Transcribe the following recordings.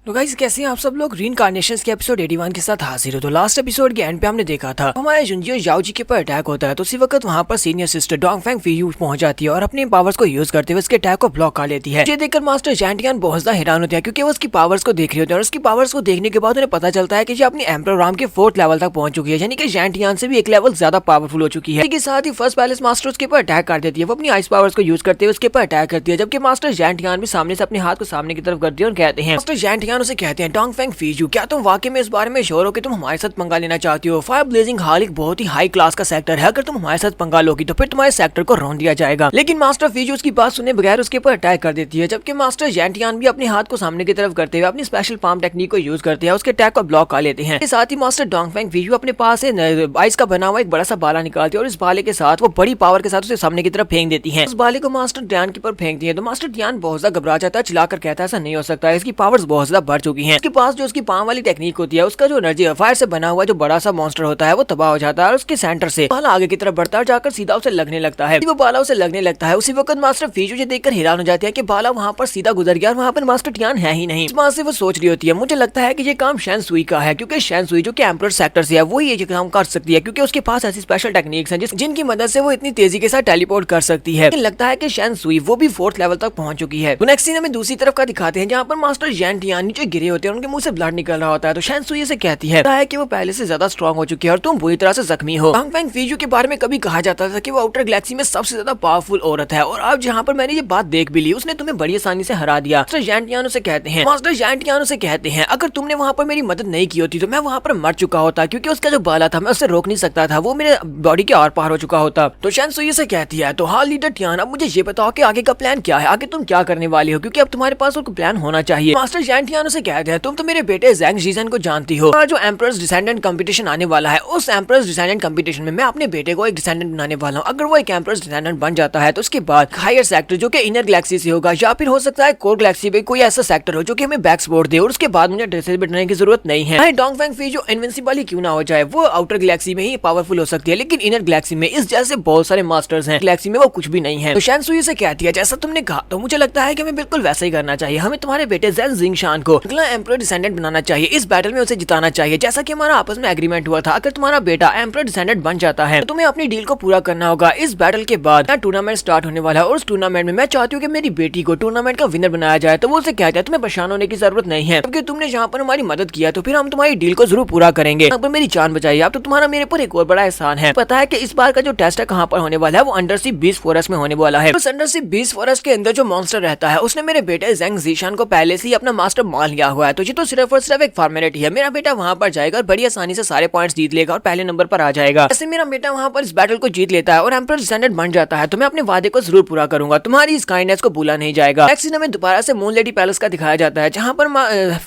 तो गाइस कैसे हैं आप सब लोग। रीइंकार्नेशंस के एपिसोड 81 के साथ हाजिर हो। तो लास्ट एपिसोड के एंड पे हमने देखा था हमारे जुंजियो याओ जी के ऊपर अटैक होता है। तो उसी वक्त वहाँ पर सीनियर सिस्टर डोंगफेंग फीयू पहुंच जाती है और अपने पावर्स को यूज करते हुए उसके अटैक को ब्लॉक कर लेती है। ये देखकर मास्टर जैंटियान बहुत ज्यादा हैरान होते हैं क्योंकि वो उसकी पावर्स को देख रहे होते हैं और उसकी पावर्स को देखने के बाद उन्हें पता चलता है कि ये अपनी एम्परर राम के 4th लेवल तक पहुंच चुकी है, यानी कि जैंटियान से भी एक लेवल ज्यादा पावरफुल हो चुकी है। इसके साथ ही फर्स्ट पैलेस मास्टर उसके ऊपर अटैक कर देती है। वो अपनी आइस पावर्स को यूज करते हुए उसके ऊपर अटैक करती है, जबकि मास्टर जैंटियान भी सामने से अपने हाथ को सामने की तरफ करती है और कहते हैं मास्टर जैंटियान उसे कहते हैं डोंगफेंग फीयू, क्या तुम वाकई में इस बारे में श्योर हो कि तुम हमारे साथ पंगा लेना चाहती हो? फायर ब्लेजिंग हॉल एक बहुत ही हाई क्लास का सेक्टर है, अगर तुम हमारे साथ पंगा लोगी तो फिर तुम्हारे सेक्टर को रौंद दिया जाएगा। लेकिन मास्टर फीयू उसकी बात सुने बगैर उसके ऊपर अटैक कर देती है, जबकि मास्टर जैंटियान भी अपने हाथ को सामने की तरफ करते हुए अपनी स्पेशल पाम टेक्निक को यूज करते हैं, उसके अटैक को ब्लॉक कर लेते हैं। साथ ही मास्टर डोंगफेंग फीयू अपने पास से आइस का बना हुआ एक बड़ा सा बाला निकालती है और इस बाले के साथ वो बड़ी पावर के साथ उसे सामने की तरफ फेंक देती है। उस बाले को मास्टर ध्यान के ऊपर फेंकती है तो मास्टर ध्यान बहुत ज्यादा घबरा जाता है, चिल्लाकर कहता है ऐसा नहीं हो सकता है, इसकी पावर्स बहुत ज्यादा बढ़ चुकी है। उसके पास जो उसकी पाम वाली टेक्निक होती है, उसका जो एनर्जी फायर से बना हुआ जो बड़ा सा मॉन्स्टर होता है वो तबाह हो जाता है और उसके सेंटर से बाला आगे की तरफ बढ़ता है, जाकर सीधा उसे लगने लगता है। वो बाला उसे लगने लगता है, उसी वक्त मास्टर फीयू ये देखकर हैरान हो जाती है कि बाला वहाँ पर सीधा गुजर गया और वहाँ पर मास्टर ध्यान है ही नहीं। इस बात से वो सोच रही होती है मुझे लगता है कि ये काम शैन सुई का है, क्योंकि शैन सुई जो कि एम्परर सेक्टर से है वो ये काम कर सकती है, क्योंकि उसके पास ऐसी स्पेशल टेक्निक्स हैं जिनकी मदद से वो इतनी तेजी के साथ टेलीपोर्ट कर सकती है। लगता है कि शैन सुई वो भी 4th लेवल तक पहुंच चुकी है। तो नेक्स्ट सीन हमें दूसरी तरफ का दिखाते हैं, जहाँ पर मास्टर जैंटियान नीचे गिरे होते हैं, उनके मुंह से ब्लड निकल रहा होता है। तो शैन सुई से कहती है कि वो पहले से ज्यादा स्ट्रॉन्ग हो चुकी है और तुम बुरी तरह से जख्मी हो। डोंगफेंग फीयू के बारे में कभी कहा जाता था कि वो आउटर गैलेक्सी में सबसे ज्यादा पावरफुल औरत है, और अब जहाँ पर मैंने ये बात देख भी ली, उसने तुम्हें बड़ी आसानी से हरा दिया। मास्टर जैंटियानो से कहते हैं अगर तुमने वहाँ पर मेरी मदद नहीं की होती तो मैं वहाँ पर मर चुका होता, क्योंकि उसका जो बाला था मैं उससे रोक नहीं सकता था, वो मेरे बॉडी के आर पार हो चुका होता। तो शैन सुई से कहती है तो हाँ लीडर टियान, अब मुझे ये बताओ कि आगे का प्लान क्या है, आगे तुम क्या करने वाली हो, क्योंकि अब तुम्हारे पास कोई प्लान होना चाहिए। मास्टर जैंटियानो से कहते हैं तुम तो मेरे बेटे ज़ैंग जीजन को जानती हो, जो एम्परर्स डिसेंडेंट कंपटीशन आने वाला है, उस एम्परर्स डिसेंडेंट कंपटीशन में मैं अपने बेटे को एक डिसेंडेंट बनाने वाला हूँ। अगर वो एक एम्परर्स डिसेंडेंट बन जाता है तो उसके बाद हायर सेक्टर जो कि इनर गैलेक्सी से होगा, या फिर हो सकता है कोर गैलेक्सी में कोई ऐसा सेक्टर हो जो कि हमें बैक सपोर्ट दे, और उसके बाद मुझे ड्रेसेस बनाने की जरूरत नहीं है। डोंगफेंग फीयू इनविंसिबल ही क्यों ना हो जाए, वो आउटर गैलेक्सी में ही पावरफुल हो सकती है, लेकिन इनर गैलेक्सी में इस जैसे बहुत सारे मास्टर्स हैं, गैलेक्सी में वो कुछ भी नहीं है। तो शैन सुई से कहती है जैसा तुमने कहा तो मुझे लगता है कि हमें बिल्कुल वैसा ही करना चाहिए, हमें तुम्हारे बेटे ज़ैन जिंगशान को अगला एम्परर डिसेंडेंट बनाना चाहिए, इस बैटल में उसे जिताना चाहिए, जैसा कि हमारा आपस में एग्रीमेंट हुआ था। अगर तुम्हारा बेटा एम्परर डिसेंडेंट बन जाता है तो तुम्हें अपनी डील को पूरा करना होगा। इस बैटल के बाद टूर्नामेंट स्टार्ट होने वाला है और उस टूर्नामेंट में मैं चाहती हूँ कि मेरी बेटी को टूर्नामेंट का विनर बनाया जाए। तो वो उसे कहता है तुम्हें परेशान होने की जरूरत नहीं है, क्योंकि तुमने यहाँ पर हमारी मदद किया तो फिर हम तुम्हारी डील को जरूर पूरा करेंगे। यहाँ पर मेरी जान बचाई, अब तो तुम्हारा मेरे पर एक और बड़ा एहसान है। पता है कि इस बार का जो टेस्ट है कहाँ पर होने वाला है, वो अंडरसी बीस्ट फॉरेस्ट में होने वाला है। उस अंडरसी बीस्ट फॉरेस्ट के अंदर जो मॉन्स्टर रहता है उसने मेरे बेटे ज़ैंग जीशान को पहले से ही अपना मास्टर मान लिया हुआ है, तो ये तो सिर्फ और सिर्फ एक फॉर्मेलिटी है। मेरा बेटा वहाँ पर जाएगा और बड़ी आसानी से सारे पॉइंट्स जीत लेगा और पहले नंबर पर आ जाएगा। ऐसे मेरा बेटा वहाँ पर इस बैटल को जीत लेता है और एम्परर डिसेंडेंट बन जाता है तो मैं अपने वादे को जरूर पूरा करूंगा, तुम्हारी इस काइंडनेस को भूला नहीं जाएगा। नेक्स्ट सीन हमें दोबारा से मून लेडी पैलेस का दिखाया जाता है, जहाँ पर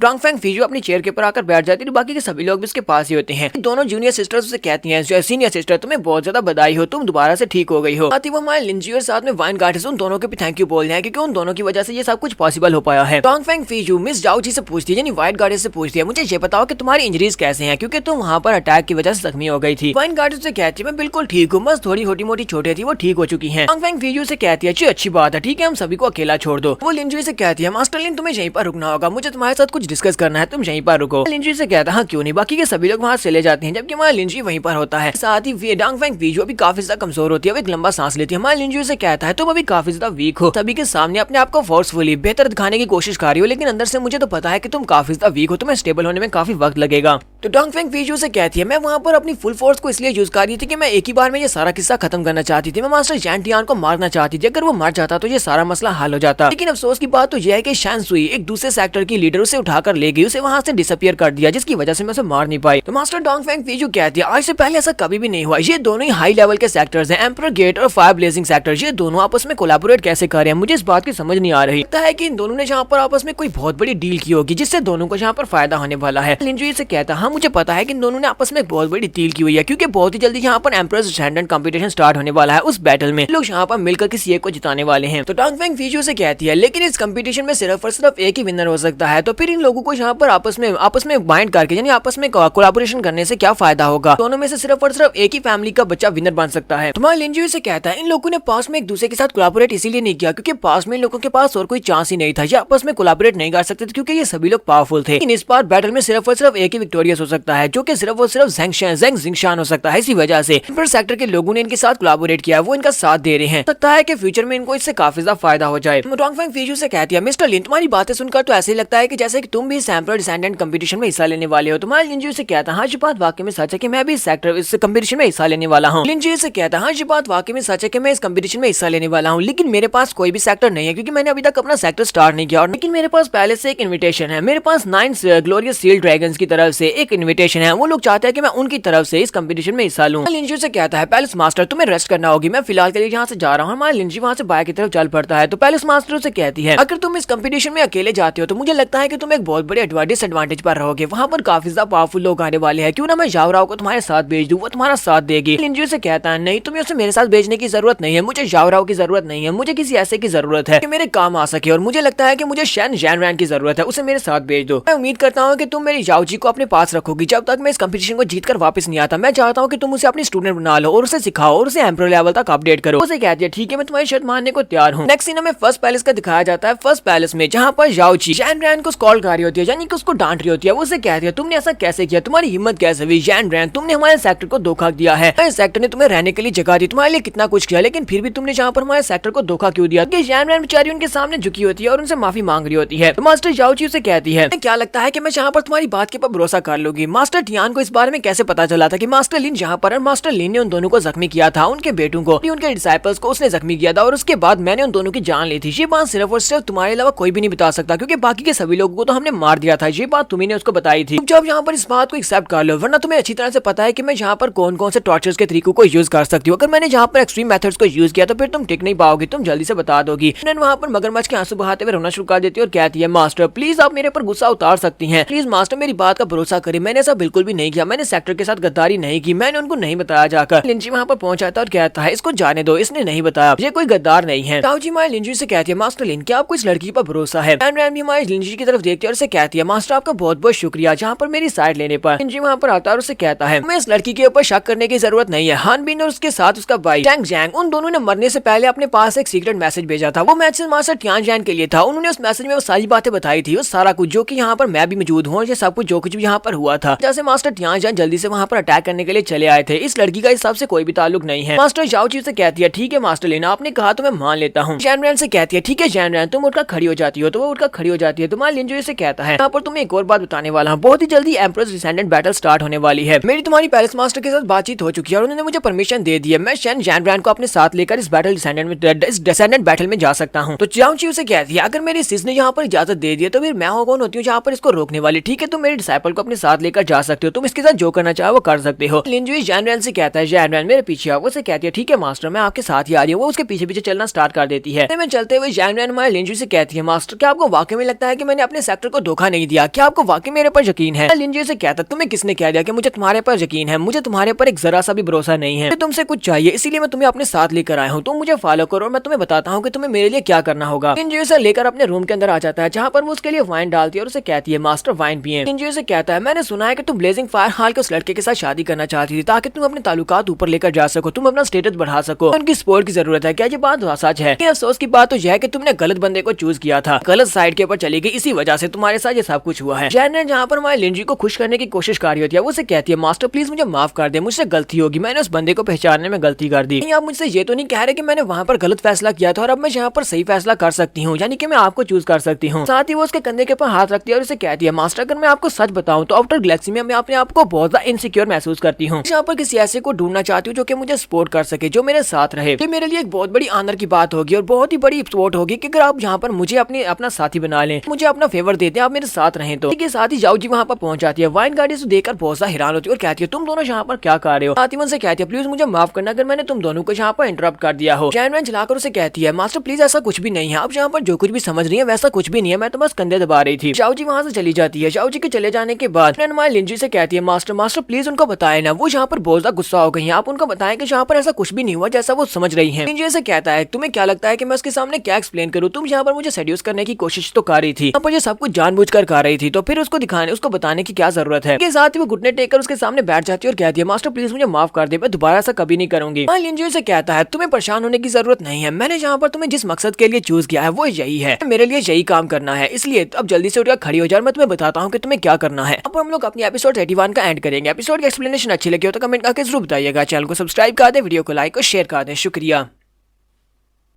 डोंगफेंग फीयू अपनी चेयर के ऊपर आकर बैठ जाती है, बाकी के सभी लोग भी उसके पास ही होते हैं। दोनों जूनियर सिस्टर्स उसे कहती हैं सीनियर सिस्टर तुम्हें बहुत ज्यादा बधाई हो, तुम दोबारा से ठीक हो गई हो। साथ ही वो हमारे लिंजी और साथ में वाइन गार्ड उन दोनों के भी थैंक यू बोल रहे हैं, क्योंकि उन दोनों की वजह से ये सब कुछ पॉसिबल हो पाया है। डोंगफेंग फीयू मिस जाओ जी से पूछती है, यानी वाइन गार्ड से पूछती है मुझे ये बताओ कि तुम्हारी इंजरीज कैसे हैं, क्योंकि तुम वहाँ पर अटैक की वजह से जख्मी हो गई थी। वाइन गार्ड से कहती है मैं बिल्कुल ठीक हूँ, बस थोड़ी छोटी मोटी चोटें थी वो ठीक हो चुकी हैं। डोंगफेंग फीयू से कहती है अच्छी बात है, ठीक है हम सभी को अकेला छोड़ दो। वो लिंजी से कहती है मास्टर लिन तुम्हें यहीं पर रुकना होगा, मुझे तुम्हारे साथ कुछ डिस्कस करना है, तुम यहीं पर रुको। लिंजी से कहता है हाँ क्यों नहीं, बाकी के सभी लोग वहाँ चले जाते हैं, जबकि हमारा लिंजी वहीं पर होता है। साथ ही डोंगफेंग फीयू अभी काफी ज्यादा कमजोर होती है, वो एक लंबा सांस लेती है। हमारे लिंजी से कहता है तुम अभी काफी ज्यादा वीक हो, सभी के सामने अपने आप को फोर्सफुली बेहतर दिखाने की कोशिश कर रही हो, लेकिन अंदर से मुझे तो पता है कि तुम काफी ज्यादा वीक हो, तुम्हें स्टेबल होने में काफी वक्त लगेगा। तो डोंगफेंग फीयू से कहती है मैं वहाँ पर अपनी फुल फोर्स को इसलिए यूज कर रही थी कि मैं एक ही बार में ये सारा किस्सा खत्म करना चाहती थी, मैं मास्टर जैंटियान को मारना चाहती थी, अगर वो मर जाता तो ये सारा मसला हल हो जाता। लेकिन अफसोस की बात तो यह है कि शैन सुई एक दूसरे सेक्टर की लीडर उसे उठाकर ले गई, उसे वहाँ से डिसअपियर कर दिया, जिसकी वजह से मैं उसे मार नहीं पाई। तो मास्टर डोंगफेंग फीयू कहती है आज से पहले ऐसा कभी भी नहीं हुआ, ये दोनों ही हाई लेवल के सेक्टर्स हैं, एम्परर गेट और फायर ब्लेजिंग सेक्टर, ये दोनों आपस में कोलैबोरेट कैसे कर रहे हैं, मुझे इस बात की समझ नहीं आ रही। लगता है कि इन दोनों ने यहाँ पर आपस में कोई बहुत बड़ी डील की होगी जिससे दोनों को यहाँ पर फायदा होने वाला है। लिंजी से कहता है हाँ मुझे पता है कि इन दोनों ने आपस में बहुत बड़ी डील की हुई है, क्योंकि बहुत ही जल्दी यहाँ पर एम्परर्स डिसेंडेंट कंपटीशन स्टार्ट होने वाला है। उस बैटल में लोग यहाँ पर मिलकर किसी एक को जिताने वाले हैं। तो डोंगफेंग फीयू से कहती है लेकिन इस कंपटीशन में सिर्फ और सिर्फ एक ही विनर हो सकता है, तो फिर इन लोगों को यहाँ पर आपस में बाइंड करके यानी आपस में कोलैबोरेशन करने से क्या फायदा होगा, दोनों में से सिर्फ और सिर्फ एक ही फैमिली का बच्चा विनर बन सकता है। तुम्हारे लिंजी से कहता है इन लोगों ने पास में एक दूसरे के साथ कोलैबोरेट इसीलिए नहीं किया क्योंकि पास में इन लोगों के पास और कोई चांस ही नहीं था, ये आपस में कोलैबोरेट नहीं कर सकते थे, क्योंकि क्योंकि ये सभी लोग पावरफुल थे। लेकिन इस बार बैटल में सिर्फ और सिर्फ एक ही विक्टोरियस हो सकता है, जो कि सिर्फ और सिर्फ ज़ेंग जिंगशान हो सकता है। इसी वजह से एम्परर सेक्टर के लोगों ने इनके साथ कोलैबोरेट किया, वो इनका साथ दे रहे हैं। लगता है कि फ्यूचर में इनको इससे काफी ज्यादा फायदा हो जाए। डोंगफेंग फीजू से कहती है, मिस्टर लिन, तुम्हारी बातें सुनकर तो ऐसे ही लगता है कि जैसे कि तुम भी इस एम्परर डिसेंडेंट कंपटीशन में हिस्सा लेने वाले हो। तुम्हारे लिंजी से कहता है, हाँ ये बात वाकई में सच है कि मैं भी इस कंपटीशन में हिस्सा लेने वाला हूँ। लिंजी से कहता है, हाँ ये बात वाकई में सच है कि मैं इस कंपटीशन में हिस्सा लेने वाला हूँ, लेकिन मेरे पास कोई भी सेक्टर नहीं है क्योंकि मैंने अभी तक अपना सेक्टर स्टार्ट नहीं किया। और लेकिन मेरे पास पहले से एक इन्विटेशन है, मेरे पास 9 ग्लोरियस सील ड्रैगन्स की तरफ से एक इन्विटेशन है। वो लोग चाहते हैं कि मैं उनकी तरफ से इस कंपटीशन में हिस्सा लूं। लिंजी से कहता है, पैलेस मास्टर तुम्हें रेस्ट करना होगी, मैं फिलहाल के लिए यहाँ से जा रहा हूँ। हमारा लिंजी वहाँ से बाय की तरफ चल पड़ता है। तो पैलेस मास्टर से कहती है, अगर तुम इस कंपटीशन में अकेले जाते हो तो मुझे लगता है कि तुम एक बहुत बड़े डिसएडवांटेज पर रहोगे। वहाँ पर काफी ज्यादा पावरफुल लोग आने वाले हैं, क्यों ना मैं जाओ राव को तुम्हारे साथ भेज दूं, वो तुम्हारा साथ देगी। लिंजी से कहता है, नहीं तुम्हें उसे मेरे साथ भेजने की जरूरत नहीं है, मुझे जाओ राव की जरूरत नहीं है, मुझे किसी ऐसे की जरूरत है कि मेरे काम आ सके। और मुझे लगता है कि मुझे शैन जैनरैन की जरूरत है, उसे मेरे साथ भेज दो। मैं उम्मीद करता हूँ कि तुम मेरी याओ जी को अपने पास रखोगी जब तक मैं इस कंपटीशन को जीत कर वापस नहीं आता। मैं चाहता हूँ कि तुम उसे अपनी स्टूडेंट बना लो और उसे सिखाओ और उसे एम्परर लेवल तक अपडेट करो। उसे कहती है, ठीक है मैं तुम्हारी शर्त मानने को तैयार हूँ। नेक्स्ट सीन हमें फर्स्ट पैलेस का दिखाया जाता है। फर्स्ट पैलेस में जहाँ पर याओ जी जैनरैन को कॉल कर रही होती है, यानी कि उसको डांट रही होती है। वो उसे कहती है, तुमने ऐसा कैसे किया, तुम्हारी हिम्मत कैसे हुई जैनरैन, तुमने हमारे सेक्टर को धोखा दिया है। इस सेक्टर ने तुम्हें रहने के लिए जगह दी, तुम्हारे लिए कितना कुछ किया, लेकिन फिर भी तुमने जहाँ पर हमारे सेक्टर को धोखा क्यों दिया। जैनरैन बेचारी उनके सामने झुकी होती है और उनसे माफी मांग रही होती है। तो मास्टर याओ जी उसे कहती है, क्या लगता है कि मैं जहाँ पर तुम्हारी बात के ऊपर भरोसा कर लूंगी। मास्टर टियान को इस बारे में कैसे पता चला था कि मास्टर लिन जहाँ पर मास्टर लिन ने उन दोनों को जख्मी किया था, उनके बेटों को, उनके डिसाइपल्स को उसने जख्मी किया था और उसके बाद मैंने उन दोनों की जान ली थी। ये बात सिर्फ और सिर्फ तुम्हारे अलावा कोई भी नहीं बता सकता, क्योंकि बाकी के सभी लोगों को तो हमने मार दिया था। ये बात तुम्ही ने उसको बताई थी। जब यहाँ पर इस बात को एक्सेप्ट कर लो, वरना तुम्हें अच्छी तरह से पता है कि मैं यहाँ पर कौन कौन से टॉर्चर्स के तरीकों को यूज कर सकती हूँ। अगर मैंने यहाँ पर एक्सट्रीम मेथड्स को यूज किया तो फिर तुम टिक नहीं पाओगी, तुम जल्दी से बता दोगी। वहाँ पर मगरमच्छ के आंसू बहाते हुए रोना शुरू कर देती है और कहती है, मास्टर प्लीज आप मेरे पर गुस्सा उतार सकती हैं, प्लीज मास्टर मेरी बात का भरोसा करिए, मैंने ऐसा बिल्कुल भी नहीं किया, मैंने सेक्टर के साथ गद्दारी नहीं की, मैंने उनको नहीं बताया। जाकर लिंजी वहाँ पर पहुंच जाता है और कहता है, इसको जाने दो, इसने नहीं बताया, ये कोई गद्दार नहीं है। याओ जी हमारे लिंजी से कहती है, मास्टर लिन क्या आपको इस लड़की पर भरोसा है। जैनरैन भी हमारे लिंजी की तरफ देखती है और उसे कहती है, मास्टर आपका बहुत बहुत शुक्रिया जहाँ पर मेरी साइड लेने पर। लिंजी वहाँ पर आता है और उसे कहता है, मैं इस लड़की के ऊपर शक करने की जरूरत नहीं है। हान बिन और उसके साथ उसका भाई टैंग जैंग, उन दोनों ने मरने से पहले अपने पास एक सीक्रेट मैसेज भेजा था। वो मैसेज मास्टर टियान जैन के लिए था। उन्होंने उस मैसेज में वो सारी बातें बताई थी, वो सारा कुछ जो कि यहाँ पर मैं भी मौजूद हूँ, ये सब कुछ जो कुछ भी यहाँ पर हुआ था। जैसे मास्टर टियान जैन जल्दी से वहाँ पर अटैक करने के लिए चले आए थे। इस लड़की का इस सब से कोई भी ताल्लुक नहीं है। मास्टर याओ जी से कहती है, ठीक है मास्टर लिन आपने कहा तो मैं मान लेता हूँ। जैनरैन से कहती है, ठीक है जैनरैन तुम उठकर खड़ी हो जाती हो। तो वो उठकर खड़ी हो जाती है। तुम्हारे लिंजो से कहता है, यहाँ पर तुम्हें एक और बात बताने वाला हूँ, बहुत ही जल्दी एम्परर्स डिसेंडेंट बैटल स्टार्ट होने वाली है। मेरी तुम्हारी पैलेस मास्टर के साथ बातचीत हो चुकी है और उन्होंने मुझे परमिशन दे दी है, मैं शैन जैनरैन को अपने साथ लेकर इस डिसेंडेंट बैटल में जा सकता हूँ। तो याओ जी उसे कहती है, अगर मेरी सिस ने यहाँ पर इजाजत दे दी है तो फिर मैं कौन होती हूँ जहाँ पर इसको रोकने वाली। ठीक है तुम मेरे डिसाइपल को अपने साथ लेकर जा सकते हो, तुम इसके साथ जो करना चाहो वो कर सकते हो। लिंजो जैनरैन से कहता है, जैनरैन मेरे पीछे आओ। उसे कहती है, ठीक है मास्टर मैं आपके साथ ही आ रही हूँ। वो उसके पीछे पीछे चलना स्टार्ट कर देती है। मैं चलते हुए जैनरैन हमारे लिंजो से कहती है, मास्टर क्या आपको वाकई में लगता है कि मैंने अपने सेक्टर को धोखा नहीं दिया, क्या आपको वाकई मेरे पर यकीन है। लिंजो से कहता है, तुम्हें किसने कह दिया कि मुझे तुम्हारे पर यकीन है, मुझे तुम्हारे पर एक जरा सा भी भरोसा नहीं है। तुमसे कुछ चाहिए इसीलिए मैं तुम्हें अपने साथ लेकर आया हूँ, तुम मुझे फॉलो करो और मैं तुम्हें बताता हूँ कि तुम्हें मेरे लिए क्या करना होगा। लिंजो से लेकर अपने रूम के अंदर आ जाता है जहाँ पर वो उसके लिए वाइन डालती है और उसे कहती है, मास्टर वाइन पिए। लिंजो से कहता है, मैंने सुना है कि तुम ब्लेजिंग फायर हाल के उस लड़के के साथ शादी करना चाहती थी ताकि तुम अपने ताल्लुकात ऊपर लेकर जा सको, तुम अपना स्टेटस बढ़ा सको, उनकी सपोर्ट की जरूरत है। क्या ये बात सच है? अफसोस की बात तो यह है कि तुमने गलत बंदे को चूज किया था, गलत साइड के ऊपर चली गई, इसी वजह से तुम्हारे साथ ये सब कुछ हुआ है। जैनरैन जहाँ पर हमारे लिंजी को खुश करने की कोशिश कर रही होती है, वो उसे कहती है, मास्टर प्लीज मुझे माफ कर दे, मुझसे गलती होगी, मैंने उस बंदे को पहचानने में गलती कर दी। आप मुझसे ये तो नहीं कह रहे कि मैंने वहाँ पर गलत फैसला किया था और अब मैं यहाँ पर सही फैसला कर सकती हूँ, यानी कि मैं आपको चूज कर सकती हूँ। साथ ही वो उसके कंधे के ऊपर हाथ रखती है और उसे कहती है, मास्टर अगर मैं आपको सच बताऊं तो आउटर गैलेक्सी में मैं अपने आप को बहुत ज्यादा इनसिक्योर महसूस करती हूँ। यहाँ पर किसी ऐसे को ढूंढना चाहती हूँ जो कि मुझे सपोर्ट कर सके, जो मेरे साथ रहे। ये मेरे लिए एक बहुत बड़ी ऑनर की बात होगी और बहुत ही बड़ी सपोर्ट होगी कि अगर आप यहाँ पर मुझे अपना साथी बना लें, मुझे अपना फेवर देते हैं, आप मेरे साथ रहें। तो साथ ही याओ जी वहाँ पर पहुंच जाती है। वाइन गाड़ी से देखकर बहुत ज्यादा हैरान होती है और कहती है, तुम दोनों यहाँ पर क्या कर रहे हो। साथ ही उनसे कहती है, प्लीज मुझे माफ करना अगर मैंने तुम दोनों को यहाँ पर इंटरप्ट कर दिया हो। जैनरैन चलाकर उसे कहती है, मास्टर प्लीज ऐसा कुछ भी नहीं है, आप यहाँ पर जो कुछ भी समझ रही है वैसा कुछ भी नहीं है, मैं तो बस कंधे दबा रही थी। याओ जी वहाँ से चली जाती है। याओ जी के चले जाने के बाद लिंजी से कहती है, मास्टर प्लीज उनको बताए ना, वो यहाँ पर बहुत ज्यादा गुस्सा हो गई है, आप उनको बताएं कि यहाँ पर ऐसा कुछ भी नहीं हुआ जैसा वो समझ रही है। लिंजी से कहता है, तुम्हें क्या लगता है कि मैं उसके सामने क्या एक्सप्लेन करूँ, तुम यहाँ पर मुझे सेड्यूस करने की कोशिश तो कर रही थी, यहाँ पर ये सब कुछ जानबूझकर कर रही थी, तो फिर उसको बताने की क्या जरूरत है। के साथ ही वो घुटने टेक कर उसके सामने बैठ जाती है और कहती है, मास्टर प्लीज मुझे माफ कर दे, मैं दोबारा ऐसा कभी नहीं करूंगी। लिंजी से कहता है, तुम्हें परेशान होने की जरूरत नहीं है, मैंने यहाँ पर तुम्हें जिस मकसद के लिए चूज किया है वो यही है, मेरे लिए यही काम करना है, इसलिए है अब जल्दी से उठकर खड़ी हो जाए, मैं तुम्हें बताता हूँ कि तुम्हें क्या करना है। अब हम लोग अपनी एपिसोड 81 का एंड करेंगे। एपिसोड की एक्सप्लेनेशन अच्छी लगी हो तो कमेंट करके जरूर बताइएगा। चैनल को सब्सक्राइब कर दे, वीडियो को लाइक और शेयर कर दे। शुक्रिया।